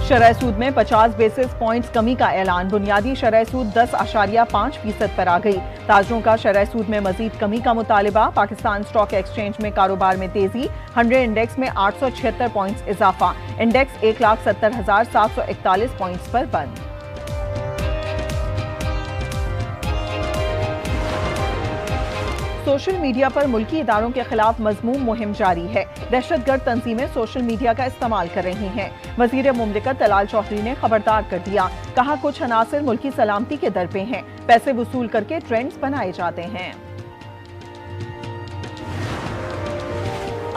शरह सूद में 50 basis points कमी का ऐलान। बुनियादी शरह सूद 10.5% पर आ गई। ताजरों का शरह सूद में मजीद कमी का मुतालिबा। पाकिस्तान स्टॉक एक्सचेंज में कारोबार में तेजी। 100 इंडेक्स में 876 पॉइंट्स इजाफा। इंडेक्स 1,70,741 पॉइंट्स पर बंद। सोशल मीडिया पर मुल्की इदारों के खिलाफ मजमूम मुहिम जारी है। दहशतगर्द तंजीमें सोशल मीडिया का इस्तेमाल कर रही हैं। वजीर मुमलिकत तलाल चौधरी ने खबरदार कर दिया। कहा, कुछ अनासिर मुल्की सलामती के दर पे हैं। पैसे वसूल करके ट्रेंड्स बनाए जाते हैं।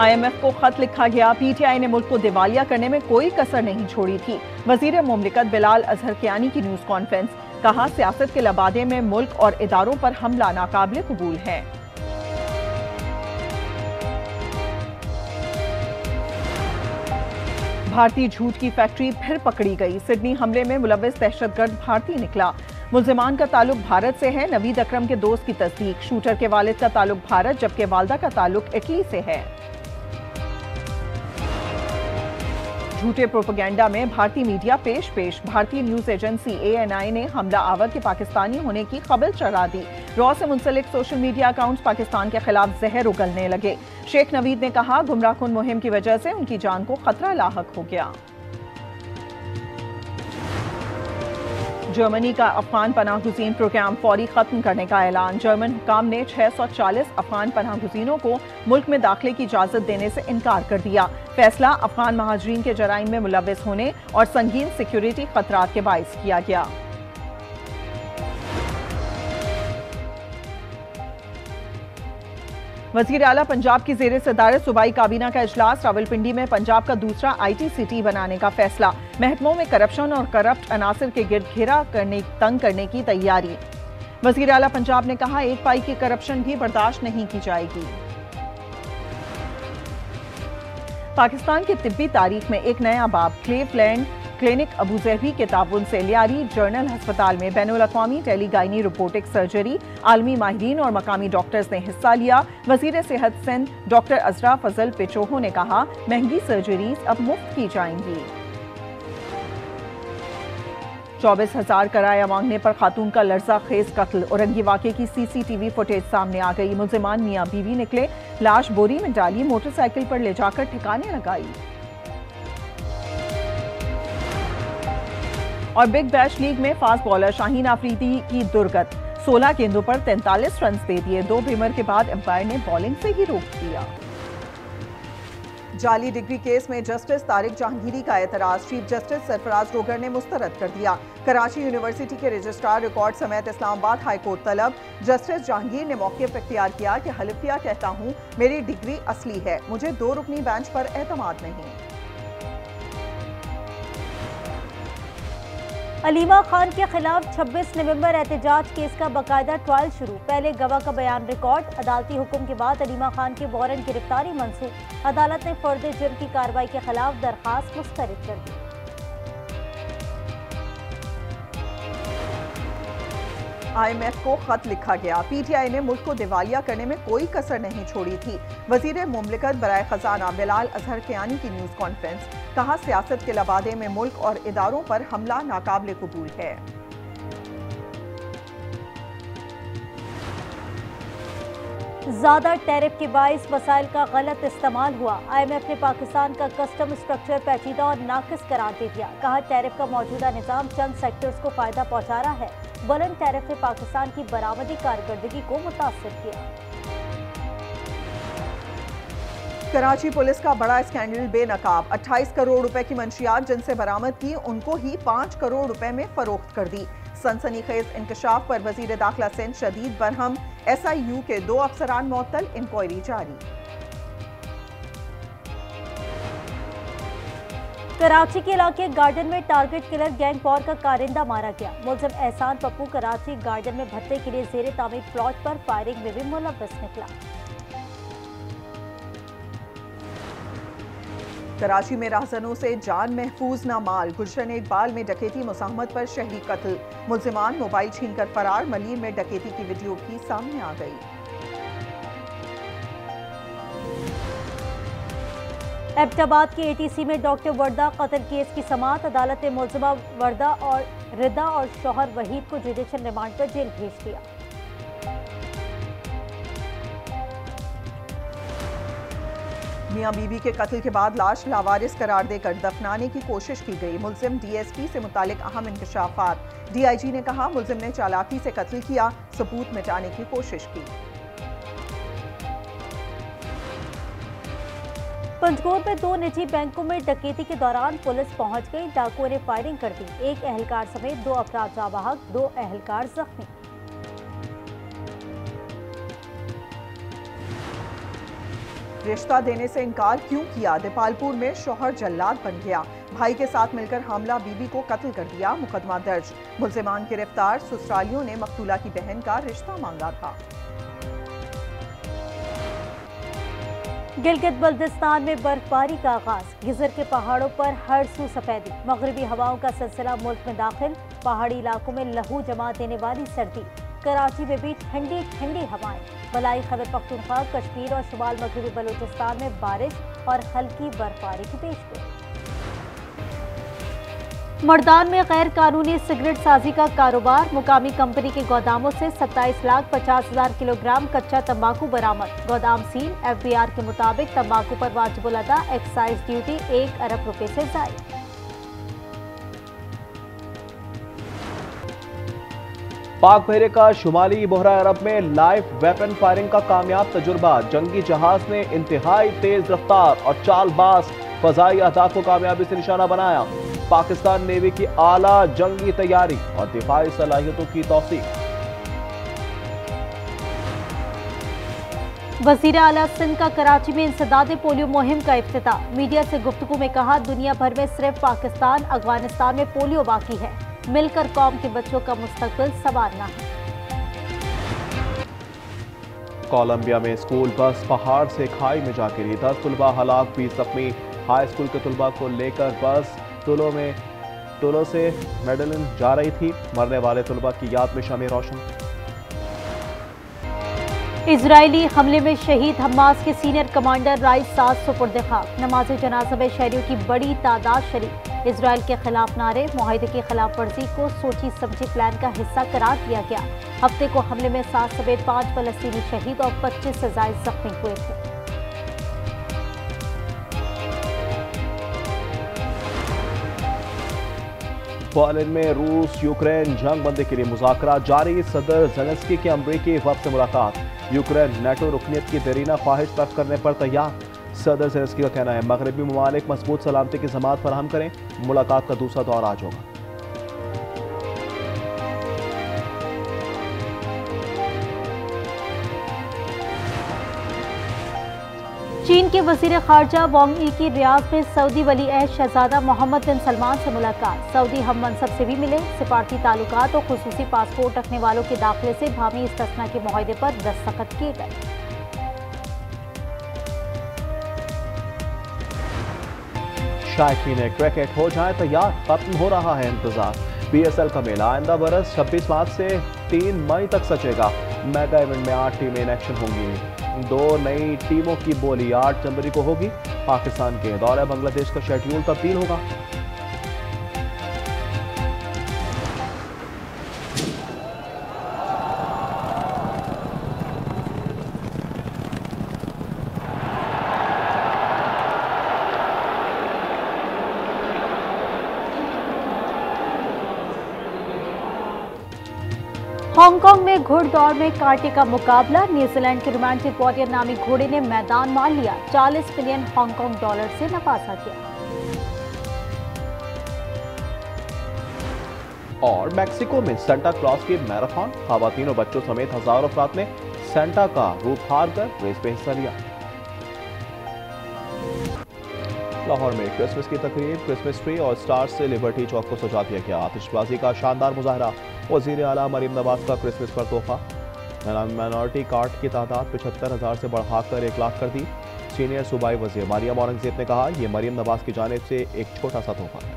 IMF को खत लिखा गया। PTI ने मुल्क को दिवालिया करने में कोई कसर नहीं छोड़ी थी। वजीर मुमलिकत बिलाल अजहर कियानी की न्यूज कॉन्फ्रेंस। कहा, सियासत के लबादे में मुल्क और इदारों पर हमला नाकाबिल कबूल है। भारतीय झूठ की फैक्ट्री फिर पकड़ी गई। सिडनी हमले में मुलव्विस दहशतगर्द भारतीय निकला। मुल्जिमान का ताल्लुक भारत से है। नवीद अकरम के दोस्त की तस्दीक। शूटर के वालिद का ताल्लुक भारत जबकि वालदा का ताल्लुक इटली से है। झूठे प्रोपेगेंडा में भारतीय मीडिया पेश। भारतीय न्यूज एजेंसी ANI ने हमला आवर के पाकिस्तानी होने की खबर चढ़ा दी। रॉ से मुंसलिक सोशल मीडिया अकाउंट्स पाकिस्तान के खिलाफ जहर उगलने लगे। शेख नवीद ने कहा, गुमराहकुन मुहिम की वजह से उनकी जान को खतरा लाहक हो गया। जर्मनी का अफगान पनाहगुजीन प्रोग्राम फौरी खत्म करने का ऐलान। जर्मन हुकाम ने 640 अफगान पनाहगुजीनों को मुल्क में दाखिले की इजाजत देने से इनकार कर दिया। फैसला अफगान महाजरीन के जराइम में मुलव्विस होने और संगीन सिक्योरिटी खतरात के बाइस किया गया। वजीर आला पंजाब की जेर सदारत सूबाई काबीना का इजलास। रावलपिंडी में पंजाब का दूसरा IT सिटी बनाने का फैसला। महकमों में करप्शन और करप्ट अनासिर के गिर्द घेरा तंग करने की तैयारी। वजीर आला पंजाब ने कहा, एक पाई की करप्शन भी बर्दाश्त नहीं की जाएगी। पाकिस्तान की तिब्बी तारीख में एक नया बाब। क्लेवलैंड क्लिनिक अबूजहबी के ताबुन से लियारी जनरल अस्पताल में बैनुल-अक़वामी टेलीगाइनी रोबोटिक सर्जरी। आलमी माहिरीन और मकामी डॉक्टर्स ने हिस्सा लिया। वजीर सेहत सिंध डॉक्टर अजरा फजल पिचोहो ने कहा, महंगी सर्जरीज अब मुफ्त की जाएंगी। 24,000 किराया मांगने पर खातून का लर्जा खेज कत्ल। औरंगी वाक़े की CCTV फुटेज सामने आ गई। मुल्जिमान मियां बीवी निकले। लाश बोरी में डाली, मोटरसाइकिल पर ले जाकर ठिकाने लगाई। और बिग बैश लीग में फास्ट बॉलर शाहीन आफरीदी की दुर्गत। 16 गेंदों पर 43 रन दे दिए। 2 बीमर के बाद अंपायर ने बॉलिंग से ही रोक दिया। जाली डिग्री केस में जस्टिस तारिक जहांगीरी का एतराज। चीफ जस्टिस सरफराज रोगर ने मुस्तरद कर दिया। कराची यूनिवर्सिटी के रजिस्ट्रार रिकॉर्ड समेत इस्लामाबाद हाई कोर्ट तलब। जस्टिस जहांगीर ने मौक़िफ़ इख्तियार किया कि हल्फिया कहता हूँ, मेरी डिग्री असली है, मुझे 2 रुकनी बेंच पर एतमाद नहीं। अलीमा खान के खिलाफ 26 नवंबर एहतजाज केस का बाकायदा ट्रायल शुरू। पहले गवाह का बयान रिकॉर्ड। अदालती हुक्म के बाद अलीमा खान की वारंट गिरफ्तारी मंसूख। अदालत ने फर्द जुर्म की कार्रवाई के खिलाफ दरखास्त मुस्तरद कर दी। IMF को खत लिखा गया। PTI ने मुल्क को दिवालिया करने में कोई कसर नहीं छोड़ी थी। वजीर मुमलिकत बराए खजाना बिलाल अजहर कियानी की न्यूज कॉन्फ्रेंस। कहा, सियासत के लबादे में मुल्क और इदारों पर हमला नाकाबिल कबूल है। ज्यादा टैरिफ के बाइस वसाइल का गलत इस्तेमाल हुआ। IMF ने पाकिस्तान का कस्टम स्ट्रक्चर पेचीदा और नाकिस करार दे दिया। कहा, टैरिफ का मौजूदा निजाम चंद सेक्टर्स को फायदा पहुंचा रहा है। बुलंद टैरिफ ने पाकिस्तान की बरामदी कारकर्दगी को मुतासिर किया। कराची पुलिस का बड़ा स्कैंडल बेनकाब। 28 करोड़ रुपए की मंशियात जिनसे बरामद की, उनको ही 5 करोड़ रुपए में फरोख्त कर दी। सनसनीखेज इंकशाफ पर वजीर दाखिला सिंध शदीद बरहम। SIU के 2 अफसरान मुअत्तल। इंक्वायरी जारी। कराची के इलाके गार्डन में टारगेट किलर गैंग वॉर का कारिंदा मारा गया। मुलजिम एहसान पप्पू कराची गार्डन में भत्ते के लिए जेर तामीर प्लॉट पर फायरिंग में भी मुलव्वस निकला। कराची में राहजनों से जान महफूज न माल। गुलशन इकबाल में डकैती मुज़ाहमत पर शहरी कत्ल। मुल्जिमान मोबाइल छीनकर फरार। मलीर में डकैती की वीडियो भी सामने आ गई। एबटाबाद के एटीसी में डॉक्टर वर्दा कत्ल केस की समाअत। अदालत ने मुलजिमा वर्दा और रिदा और शौहर वहीद को जुडिशल रिमांड पर जेल भेज दिया। मियां बीवी के कत्ल के बाद लाश लावारिस करार देकर दफनाने की कोशिश की गई। मुलजिम डीएसपी से मुतालिक अहम इंकशाफात। डीआईजी ने कहा मुलजिम ने चालाकी से कत्ल किया, सबूत मिटाने की कोशिश की। पंजगोर में 2 निजी बैंकों में डकैती के दौरान पुलिस पहुंच गई। डाकुओं ने फायरिंग कर दी। एक एहलकार समेत 2 अफराद जाँ बहक, 2 एहलकार जख्मी। रिश्ता देने से इनकार क्यों किया? दीपालपुर में शौहर जल्लाद बन गया। भाई के साथ मिलकर हामला बीबी को कत्ल कर दिया। मुकदमा दर्ज। मुलजिमान गिरफ्तार। ससुरालियों ने मकतूला की बहन का रिश्ता मांगा था। गिलगित बल्तिस्तान में बर्फबारी का आगाज। गिजर के पहाड़ों पर हर सू सफेदी। मगरबी हवाओं का सिलसिला मुल्क में दाखिल। पहाड़ी इलाकों में लहू जमा देने वाली सर्दी। कराची में भी ठंडी ठंडी हवाएं। मलाई खैबर पख्तूनख्वा, कश्मीर और शुमाल मगरबी बलूचिस्तान में बारिश और हल्की बर्फबारी की पेशगोई। मर्दान में गैर कानूनी सिगरेट साजी का कारोबार। मुकामी कंपनी के गोदामों से 27,50,000 किलोग्राम कच्चा तंबाकू बरामद। गोदाम सील। एफबीआर के मुताबिक तंबाकू पर वाजिबुल अदा एक्साइज ड्यूटी 1 अरब रुपए से जायद। पाक बहरे का शुमाली बहरा अरब में लाइव वेपन फायरिंग का कामयाब तजुर्बा। जंगी जहाज ने इंतहाई तेज रफ्तार और चालबाज फजाई अहदाफ को कामयाबी से निशाना बनाया। पाकिस्तान नेवी की आला जंगी तैयारी और दिफाई सलाहियतों की तौसीक। वज़ीर आला सिंध का कराची में इंसदाद पोलियो मुहिम का इफ्तिताह। मीडिया से गुफ्तगू में कहा दुनिया भर में सिर्फ पाकिस्तान अफगानिस्तान में पोलियो बाकी है। मिलकर कौम के बच्चों का मुस्तकबिल संवारना है। कोलंबिया में स्कूल बस पहाड़ से खाई में जा गिरी। 10 तुलबा हलाक, 20 जख्मी। हाई स्कूल के तुलबा को लेकर बस टोलो से मेडलिन जा रही थी। मरने वाले तुलबा की याद में शमे रोशन। इजरायली हमले में शहीद हमास के सीनियर कमांडर राइस साद सुपुर्द खाक। नमाज जनाजा में शहरियों की बड़ी तादाद शरीक। इजराइल के खिलाफ नारे। मुआहिदे की खिलाफ वर्जी को सोची समझी प्लान का हिस्सा करार दिया गया। हफ्ते को हमले में 7 समेत 5 फलस्तीनी शहीद और 25 से ज्यादा जख्मी हुए थे। पोलैंड में रूस यूक्रेन जंग बंदी के लिए मुज़ाकरा जारी। सदर ज़ेलेंस्की की अमरीकी वफ़द से मुलाकात। यूक्रेन नेटो रुकनियत की देरीना ख्वाहिश तर्क करने पर तैयार। सदर ज़ेलेंस्की का कहना है मगरबी ममालिक मजबूत सलामती की ज़मानत फराहम करें। मुलाकात का दूसरा दौर आज होगा। चीन के वजीर खारजा वांग यी की रियाद में सऊदी वली अहद शहजादा मोहम्मद बिन सलमान से मुलाकात। सऊदी हम मनसब से भी मिले। सिफारती ताल्लुकात और खुसूसी पासपोर्ट रखने वालों के दाखिले से बाहमी इस्तिस्ना के मुआहदे पर दस्तखत किए गए। शायकीन क्रिकेट हो जाए तैयार, खत्म हो रहा है इंतजार। बीएसएल का मेला आइंदा बरस 26 मार्च से 3 मई तक सचेगा। मेगा इवेंट में 8 टीमें इन एक्शन होंगी। 2 नई टीमों की बोली 8 जनवरी को होगी। पाकिस्तान के दौरे बांग्लादेश का शेड्यूल तब्दील होगा। हांगकांग में घुड़दौड़ में कांटे का मुकाबला। न्यूजीलैंड के रोमांटिक वॉरियर नामी घोड़े ने मैदान मार लिया। 40 मिलियन हांगकांग डॉलर से नवाजा गया। और मैक्सिको में सेंटा क्लॉज की मैराथन। खवातीन और बच्चों समेत हजारों अफराद ने सेंटा का रूप हार कर रेस में हिस्सा लिया। लाहौर में क्रिसमस की तकरीब। क्रिसमस ट्री और स्टार्स से लिबर्टी चौक को सजा दिया गया। आतिशबाजी का शानदार मुजाहरा। वजीर आला मरीम नवाज का क्रिसमस पर तोहफा। माइनॉरिटी कार्ड की तादाद 75,000 से बढ़ाकर 1 लाख कर दी। सीनियर सूबाई वजीर मारियम औरंगजेब ने कहा यह मरीम नवाज की जानिब से एक छोटा सा तोहफा है।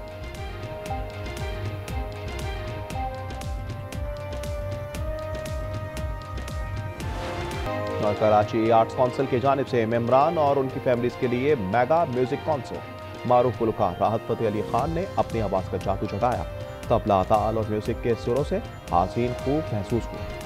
कराची आर्ट्स काउंसिल की जानिब से मेम्बरान और उनकी फैमिलीज के लिए मेगा म्यूजिक कॉन्सर्ट। मारूफ गुलकार राहत फतेह अली खान ने अपनी आवाज़ का जादू जगाया। तबला, ताल और म्यूजिक के सुरों से हाज़रीन खूब महसूस हुए।